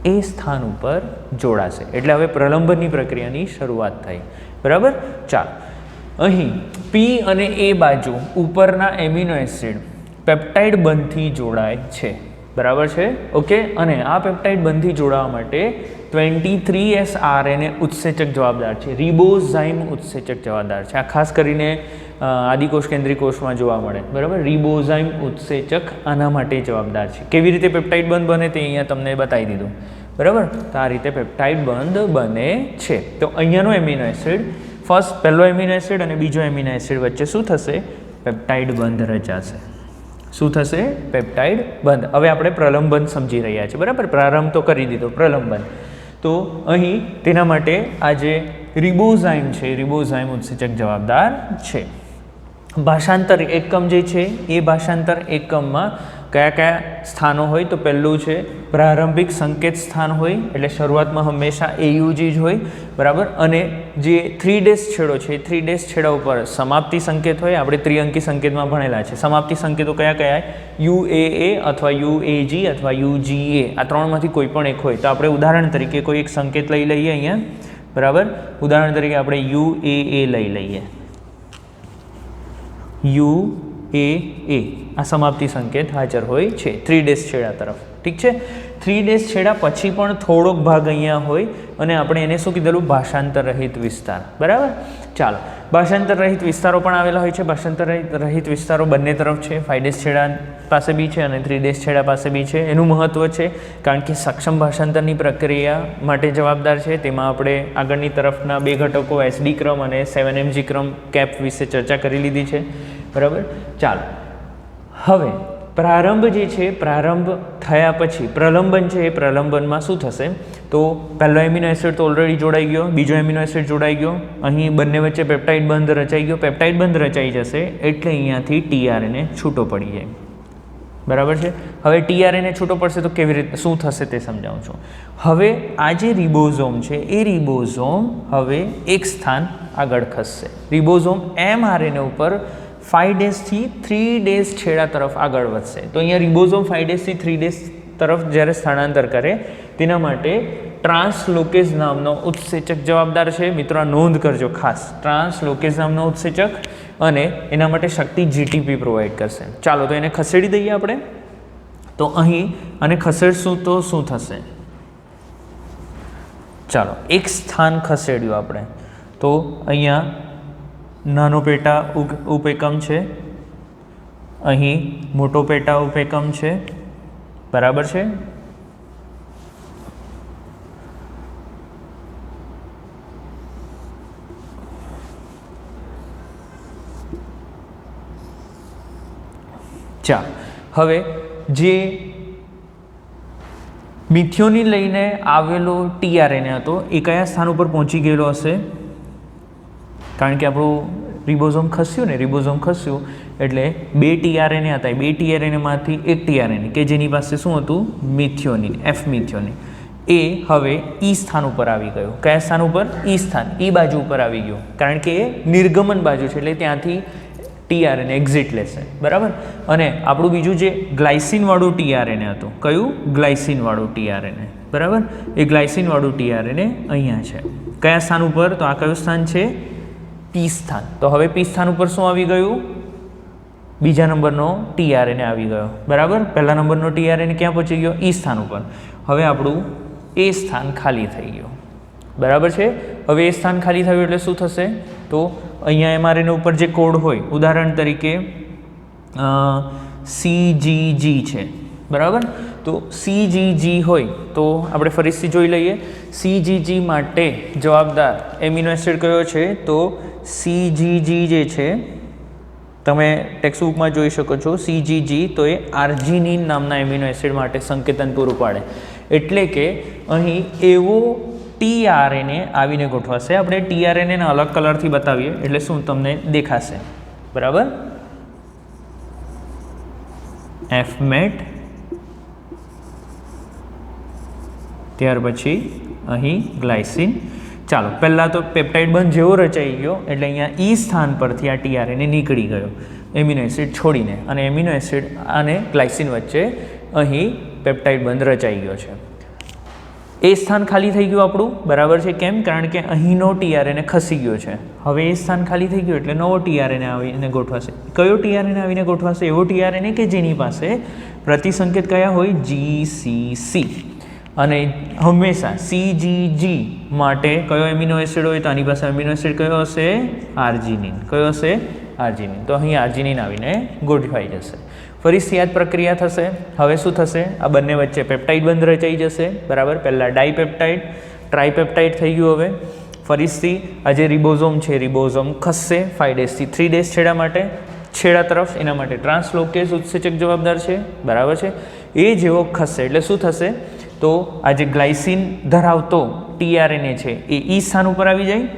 એ સ્થાન ઉપર જોડાશે. એટલે હવે પ્રલંબનની પ્રક્રિયાની શરૂઆત થઈ, બરાબર. ચાલો, અહીં P અને A બાજુ ઉપરના એમિનો એસિડ પેપ્ટાઇડ બંધથી જોડાય છે, બરાબર છે. ઓકે. અને આ પેપ્ટાઇડ બંધથી જોડાવા માટે 23S RNA ઉત્સેચક જવાબદાર છે, રિબોઝાઇમ ઉત્સેચક જવાબદાર છે. આ ખાસ કરીને આદિકોષ કેન્દ્રીય કોષમાં જોવા મળે, બરાબર. રિબોઝાઇમ ઉત્સેચક આના માટે જવાબદાર છે. કેવી રીતે પેપ્ટાઇડ બંધ બને તે અહીંયા તમને બતાવી દીધું, બરાબર. તો આ રીતે પેપ્ટાઇડ બંધ બને છે. તો અહીંયાનો એમિનો એસિડ પહેલો એમિનો એસિડ અને બીજો એમિનો એસિડ વચ્ચે શું થશે? પેપ્ટાઇડ બંધ રચાશે. શું થશે? પેપ્ટાઇડ બંધ. હવે આપણે પ્રલંબન સમજી રહ્યા છીએ, બરાબર. પ્રારંભ તો કરી દીધો, પ્રલંબન. તો અહીં તેના માટે આ જે રિબોઝાઇમ છે, રિબોઝાઇમ ઉત્સેચક જવાબદાર છે. ભાષાંતર એકમ જે છે એ ભાષાંતર એકમમાં કયા કયા સ્થાનો હોય? તો પહેલું છે પ્રારંભિક સંકેત સ્થાન હોય, એટલે શરૂઆતમાં હંમેશા AUG જ હોય, બરાબર. અને જે 3' છેડો છે, 3' છેડા ઉપર સમાપ્તિ સંકેત હોય. આપણે ત્રિઅંકી સંકેતમાં ભણેલા છે. સમાપ્તિ સંકેતો કયા કયા? UAA અથવા UAG અથવા UGA, આ ત્રણમાંથી કોઈ પણ એક હોય. તો આપણે ઉદાહરણ તરીકે કોઈ એક સંકેત લઈ લઈએ અહીંયા, બરાબર. ઉદાહરણ તરીકે આપણે UAA લઈ લઈએ. UAA આ સમાપ્તિ સંકેત હાજર હોય છે 3' છેડા તરફ, ઠીક છે. 3' છેડા પછી પણ થોડોક ભાગ અહીંયા હોય અને આપણે એને શું કીધેલું? ભાષાંતર રહિત વિસ્તાર, બરાબર. ચાલો, ભાષાંતર રહિત વિસ્તારો પણ આવેલા હોય છે. ભાષાંતર રહિત વિસ્તારો બંને તરફ છે, 5' છેડા પાસે બી છે અને 3' છેડા પાસે બી છે. એનું મહત્ત્વ છે કારણ કે સક્ષમ ભાષાંતરની પ્રક્રિયા માટે જવાબદાર છે. તેમાં આપણે આગળની તરફના બે ઘટકો SD ક્રમ અને 7mg ક્રમ કેપ વિશે ચર્ચા કરી લીધી છે, બરાબર. ચાલો, હવે પ્રારંભ જે છે, પ્રારંભ થયા પછી પ્રલંબન છે, એ પ્રલંબનમાં શું થશે? તો પહેલો એમિનો એસિડ તો ઓલરેડી જોડાઈ ગયો, બીજો એમિનો એસિડ જોડાઈ ગયો, અહીં બંને વચ્ચે પેપ્ટાઇડ બંધ રચાઈ ગયો. પેપ્ટાઇડ બંધ રચાઈ જશે એટલે અહીંયાથી tRNA છૂટો પડી જાય, બરાબર છે. હવે tRNA છૂટો પડશે તો કેવી રીતે શું થશે તે સમજાવું છું. હવે આ જે રિબોઝોમ છે એ રિબોઝોમ હવે એક સ્થાન આગળ ખસશે. રિબોઝોમ mRNA ઉપર 5' થી 3' છેડા તરફ આગળ વધશે. તો અહીંયા રિબોઝોમ 5' થી 3' તરફ જ્યારે સ્થળાંતર કરે તેના માટે ટ્રાન્સલોકેઝ નામનો ઉત્સેચક જવાબદાર છે. મિત્રો આ નોંધ કરજો ખાસ, ટ્રાન્સલોકેઝ નામનો ઉત્સેચક, અને એના માટે શક્તિ GTP પ્રોવાઈડ કરશે. ચાલો, તો એને ખસેડી દઈએ આપણે. તો અહીં અને ખસેડશું તો શું થશે? ચાલો, એક સ્થાન ખસેડ્યું આપણે. તો અહીંયા નાનો પેટા ઉપએકમ છે, અહીં મોટો પેટા ઉપએકમ છે, બરાબર છે. ચાલો, હવે જે મિથિયોનિન લઈને આવેલો tRNA હતો એ કયા સ્થાન ઉપર પહોંચી ગયેલો હશે? કારણ કે આપણું રિબોઝોમ ખસ્યું ને, રિબોઝોમ ખસ્યું એટલે બે tRNA હતા. બે tRNAમાંથી એક tRNA કે જેની પાસે શું હતું? મિથિયોનિન, F મિથિયોનિન, એ હવે E સ્થાન ઉપર આવી ગયો. કયા સ્થાન ઉપર? E સ્થાન, E બાજુ ઉપર આવી ગયો, કારણ કે એ નિર્ગમન બાજુ છે એટલે ત્યાંથી tRNA એક્ઝિટ લેશે, બરાબર. અને આપણું બીજું જે ગ્લાયસિનવાળું tRNA હતું, કયું? ગ્લાયસિનવાળું tRNA, બરાબર. એ ગ્લાયસિનવાળું tRNA અહીંયા છે. કયા સ્થાન ઉપર? તો આ કયું સ્થાન છે? P સ્થાન. તો હવે P સ્થાન ઉપર શું આવી ગયું? બીજા નંબરનો tRNA આવી ગયો, બરાબર. પહેલા નંબરનો tRNA ક્યાં પહોંચી ગયો? E સ્થાન ઉપર. હવે આપણું A સ્થાન ખાલી થઈ ગયું, બરાબર છે. હવે એ સ્થાન ખાલી થયું એટલે શું થશે? તો અહીંયા mRNA ઉપર જે કોડ હોય, ઉદાહરણ તરીકે CGG છે, બરાબર? તો CGG હોય તો આપણે ફરીથી જોઈ લઈએ. CGG માટે જવાબદાર એમિનો એસિડ કયો છે? તો CGG જે છે, તમે ટેક્સ્ટબુકમાં જોઈ શકો છો, CGG તો એ આર્જિનિન નામના એમિનો એસિડ માટે સંકેતન પૂરું પાડે. એટલે કે અહીં એવો tRNA આવીને ગોઠવાશે. આપણે tRNA ને અલગ કલરથી બતાવીએ એટલે શું તમને દેખાશે, બરાબર? FMET, ત્યાર પછી અહીં ગ્લાયસિન. ચાલો, પહેલાં તો પેપ્ટાઇડ બંધ જેવો રચાઈ ગયો એટલે અહીંયા ઈ સ્થાન પરથી આ tRNA નીકળી ગયો એમિનો એસિડ છોડીને, અને એમિનો એસિડ અને ગ્લાયસિન વચ્ચે અહીં પેપ્ટાઇડ બંધ રચાઈ ગયો છે. એ સ્થાન ખાલી થઈ ગયું આપણું, બરાબર છે? કેમ? કારણ કે અહીંનો tRNA ખસી ગયો છે. હવે એ સ્થાન ખાલી થઈ ગયું એટલે નવો tRNA આવીને ગોઠવાશે. કયો tRNA આવીને ગોઠવાશે? એવો tRNA કે જેની પાસે પ્રતિસંકેત કયા હોય? GCC. અને હંમેશા CGG માટે કયો એમિનો એસિડ હોય? તો આની પાસે એમિનો એસિડ કયો હશે? આર્જિનિન. કયો હશે? આર્જિનિન. તો અહીં આર્જિનિન આવીને ગોઠવાઈ જશે. ફરીથી આ જ પ્રક્રિયા થશે. હવે શું થશે? આ બંને વચ્ચે પેપ્ટાઇડ બંધ રચાઈ જશે, બરાબર? પહેલાં ડાયપેપ્ટાઇડ, ટ્રાયપેપ્ટાઇડ થઈ ગયું. હવે ફરીથી આ જે રિબોઝોમ છે, રિબોઝોમ ખસશે 5' થી 3' છેડા માટે, છેડા તરફ. એના માટે ટ્રાન્સલોકેઝ ઉત્સેચક જવાબદાર છે, બરાબર છે? એ જેવો ખસશે એટલે શું થશે? તો આ જે ગ્લાયસિન ધરાવતો tRNA છે એ ઈ સ્થાન ઉપર આવી જાય.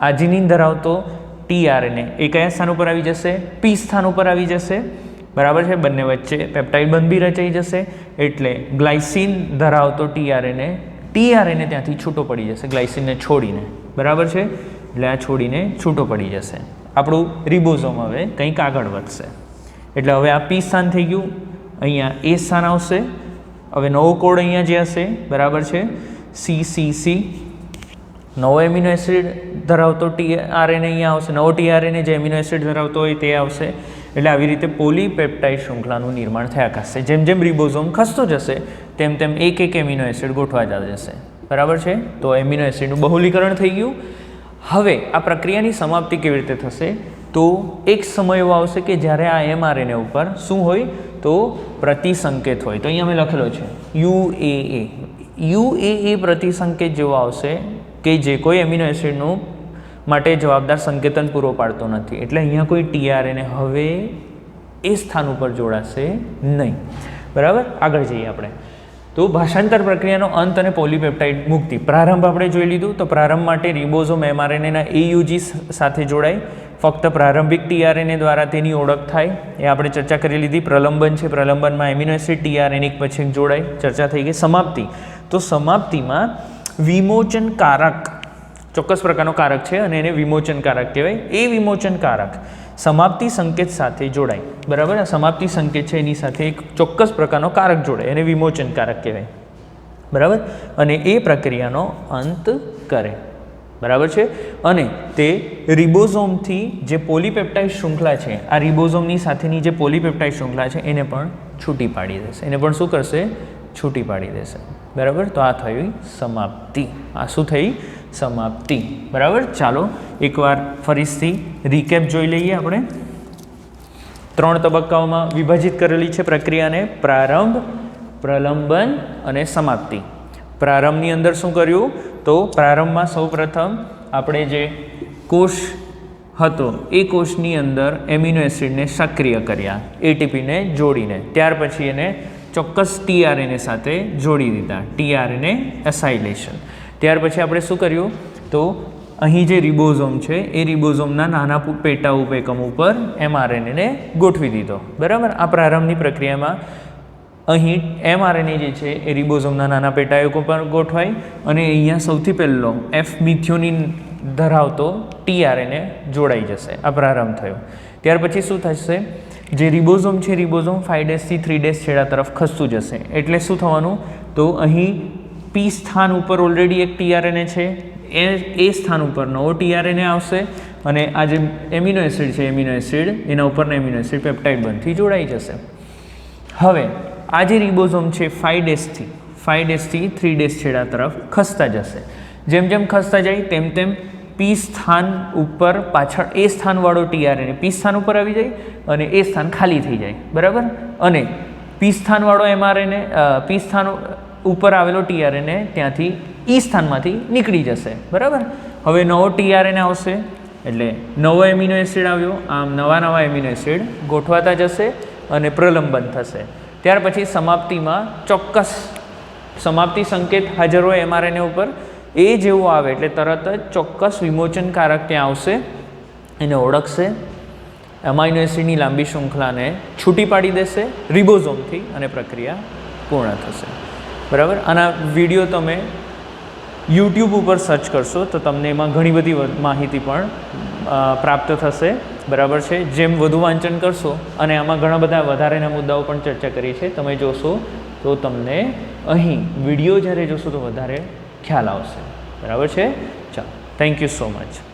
આર્જિનિન ધરાવતો tRNA એ કયા સ્થાન ઉપર આવી જશે? P સ્થાન ઉપર આવી જશે, બરાબર છે? બંને વચ્ચે પેપ્ટાઇડ બંધ બી રચાઈ જશે એટલે ગ્લાયસિન ધરાવતો tRNA ત્યાંથી છૂટો પડી જશે ગ્લાયસિનને છોડીને, બરાબર છે? એટલે આ છોડીને છૂટો પડી જશે. આપણું રિબોઝોમ હવે કંઈક આગળ વધશે. એટલે હવે આ P સ્થાન થઈ ગયું, અહીંયા એ સ્થાન આવશે. હવે નવો કોડ અહીંયા જે હશે, બરાબર છે? CCC, નવો એમિનો એસિડ ધરાવતો tRNA અહીંયા આવશે. નવો tRNA જે એમિનો એસિડ ધરાવતો હોય તે આવશે. એટલે આવી રીતે પોલીપેપ્ટાઇડ શૃંખલાનું નિર્માણ થયા કરશે. જેમ જેમ રિબોઝોમ ખસતો જશે તેમ તેમ એક એમિનો એસિડ ગોઠવાતા જશે, બરાબર છે? તો એમિનો એસિડનું બહુલીકરણ થઈ ગયું. હવે આ પ્રક્રિયાની સમાપ્તિ કેવી રીતે થશે? તો એક સમય એવો આવશે કે જ્યારે આ mRNA ઉપર શું હોય? તો પ્રતિસંકેત હોય. તો અહીંયા મેં લખેલો છે UAA પ્રતિસંકેત જેવો આવશે કે જે કોઈ એમિનો એસિડનું માટે જવાબદાર સંકેતન પૂરો પાડતો નથી. એટલે અહીંયા કોઈ tRNA હવે એ સ્થાન ઉપર જોડાશે નહીં, બરાબર? આગળ જઈએ આપણે. તો ભાષાંતર પ્રક્રિયાનો અંત અને પોલીપેપ્ટાઇડ મુક્તિ. પ્રારંભ આપણે જોઈ લીધું. તો પ્રારંભ માટે રિબોઝોમ mRNAના AUG સાથે જોડાય. ફક્ત પ્રારંભિક tRNA દ્વારા તેની ઓળખ થાય એ આપણે ચર્ચા કરી લીધી. પ્રલંબન છે, પ્રલંબનમાં એમિનો એસિડ tRNA પછી જોડાય, ચર્ચા થઈ ગઈ. સમાપ્તિ. તો સમાપ્તિમાં વિમોચનકારક, ચોક્કસ પ્રકારનો કારક છે અને એને વિમોચનકારક કહેવાય. એ વિમોચનકારક સમાપ્તિ સંકેત સાથે જોડાય, બરાબર? આ સમાપ્તિ સંકેત છે એની સાથે એક ચોક્કસ પ્રકારનો કારક જોડાય, એને વિમોચનકારક કહેવાય, બરાબર? અને એ પ્રક્રિયાનો અંત કરે, બરાબર છે? અને તે રિબોઝોમથી જે પોલીપેપ્ટાઇડ શૃંખલા છે, આ રિબોઝોમની સાથેની જે પોલીપેપ્ટાઇડ શૃંખલા છે એને પણ છૂટી પાડી દેશે. એને પણ શું કરશે? છૂટી પાડી દેશે, બરાબર? તો આ થઈ સમાપ્તિ. આ શું થઈ? સમાપ્તિ, બરાબર? ચાલો એકવાર ફરીથી રીકેપ જોઈ લઈએ. આપણે 3 તબક્કાઓમાં વિભાજિત કરેલી છે પ્રક્રિયાને: પ્રારંભ, પ્રલંબન અને સમાપ્તિ. પ્રારંભની અંદર શું કર્યું? તો પ્રારંભમાં સૌપ્રથમ આપણે જે કોષ હતો એ કોષની અંદર એમિનો એસિડને સક્રિય કર્યા, એટીપીને જોડીને. ત્યાર પછી એને ચોક્કસ tRNA સાથે જોડી દીધા, tRNA એસાઇલેશન. ત્યાર પછી આપણે શું કર્યું? તો અહીં જે રિબોઝોમ છે એ રિબોઝોમના નાના પેટા ઉપએકમ ઉપર mRNAને ગોઠવી દીધો, બરાબર? આ પ્રારંભની પ્રક્રિયામાં અહીં mRNA જે છે એ રિબોઝોમના નાના પેટા એકમ પર ગોઠવાય અને અહીંયા સૌથી પહેલો F-મિથિયોનિન ધરાવતો tRNA જોડાઈ જશે. આ પ્રારંભ થયો. ત્યાર પછી શું થશે? જે રિબોઝોમ છે, રિબોઝોમ 5' થી 3' છેડા તરફ ખસતું જશે. એટલે શું થવાનું? તો અહીં P સ્થાન ઉપર ઓલરેડી એક tRNA છે, એ સ્થાન ઉપર નવો tRNA આવશે અને આ જે એમિનો એસિડ છે, એમિનો એસિડ એના ઉપરના એમિનો એસિડ પેપ્ટાઇડ બંધથી જોડાઈ જશે. હવે આ જે રિબોઝોમ છે 5' થી 3' છેડા તરફ ખસતા જશે. જેમ જેમ ખસતા જાય તેમ તેમ પી સ્થાન ઉપર પાછળ એ સ્થાનવાળો ટીઆરએનએ પી સ્થાન ઉપર આવી જાય અને એ સ્થાન ખાલી થઈ જાય, બરાબર. અને પી સ્થાનવાળો એમઆરએનએ પી સ્થાન ઉપર આવેલો ટીઆરએનએ ત્યાંથી ઈ સ્થાનમાંથી નીકળી જશે, બરાબર. હવે નવો ટીઆરએનએ આવશે એટલે નવો એમિનો એસિડ આવ્યો, આમ નવા એમિનો એસિડ ગોઠવાતા જશે અને પ્રલંબન થશે. ત્યાર પછી સમાપ્તિમાં ચોક્કસ સમાપ્તિ સંકેત હાજર હોય એમઆરએનએ ઉપર, એ જેવું આવે એટલે તરત જ ચોક્કસ વિમોચનકારક ત્યાં આવશે, એને ઓળખશે, એમાઇનો એસિડની લાંબી શૃંખલાને છૂટી પાડી દેશે રિબોઝોમથી અને પ્રક્રિયા પૂર્ણ થશે, બરાબર. આના વિડીયો તમે યુટ્યુબ ઉપર સર્ચ કરશો તો તમને એમાં ઘણી બધી માહિતી પણ પ્રાપ્ત થશે, બરાબર છે. જેમ વધુ વાંચન કરશો અને આમાં ઘણા બધા વધારેના મુદ્દાઓ પણ ચર્ચા કરી છે, તમે જોશો તો તમને અહીં વિડીયો જ્યારે જોશો તો વધારે ખ્યાલ આવશે, બરાબર છે. ચાલો, થેન્ક યુ સો મચ.